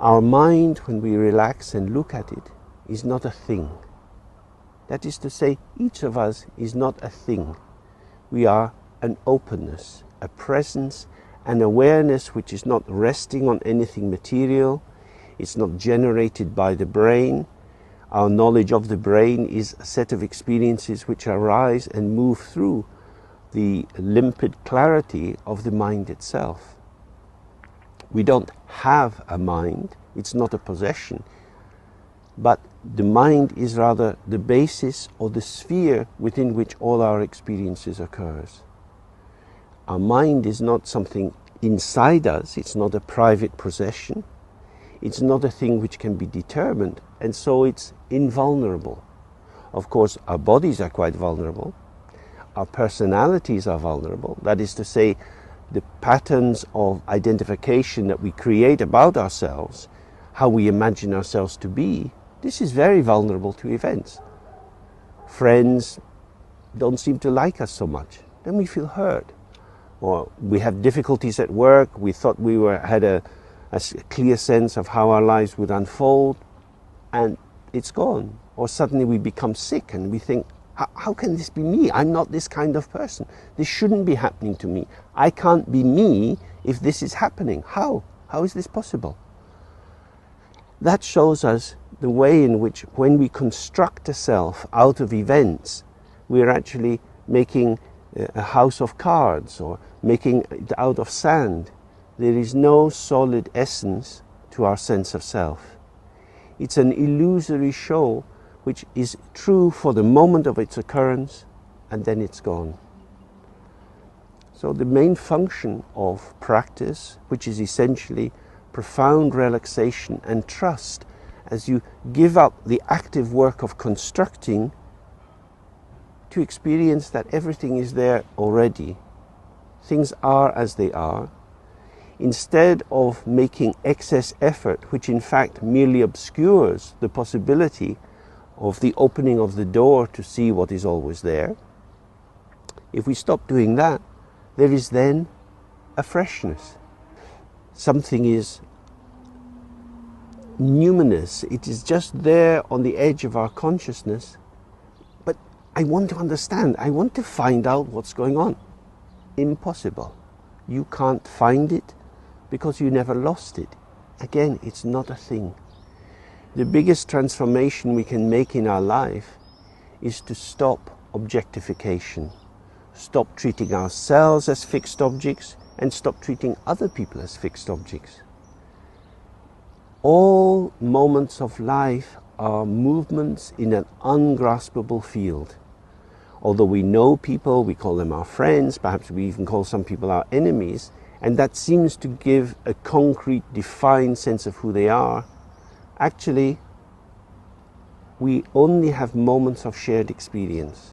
Our mind, when we relax and look at it, is not a thing. That is to say, each of us is not a thing. We are an openness, a presence, an awareness which is not resting on anything material. It's not generated by the brain. Our knowledge of the brain is a set of experiences which arise and move through the limpid clarity of the mind itself. We don't have a mind, it's not a possession, but the mind is rather the basis or the sphere within which all our experiences occurs. Our mind is not something inside us, it's not a private possession, it's not a thing which can be determined, and so it's invulnerable. Of course, our bodies are quite vulnerable, our personalities are vulnerable, that is to say, the patterns of identification that we create about ourselves, how we imagine ourselves to be, this is very vulnerable to events. Friends don't seem to like us so much, then we feel hurt. Or we have difficulties at work, we thought we had a clear sense of how our lives would unfold, and it's gone. Or suddenly we become sick and we think, how can this be me? I'm not this kind of person. This shouldn't be happening to me. I can't be me if this is happening. How? How is this possible? That shows us the way in which when we construct a self out of events, we're actually making a house of cards or making it out of sand. There is no solid essence to our sense of self. It's an illusory show which is true for the moment of its occurrence, and then it's gone. So the main function of practice, which is essentially profound relaxation and trust, as you give up the active work of constructing, to experience that everything is there already. Things are as they are. Instead of making excess effort, which in fact merely obscures the possibility of the opening of the door to see what is always there, if we stop doing that, there is then a freshness. Something is numinous, it is just there on the edge of our consciousness, but I want to understand, I want to find out what's going on. Impossible. You can't find it because you never lost it. Again, it's not a thing. The biggest transformation we can make in our life is to stop objectification, stop treating ourselves as fixed objects, and stop treating other people as fixed objects. All moments of life are movements in an ungraspable field. Although we know people, we call them our friends, perhaps we even call some people our enemies, and that seems to give a concrete, defined sense of who they are. Actually, we only have moments of shared experience.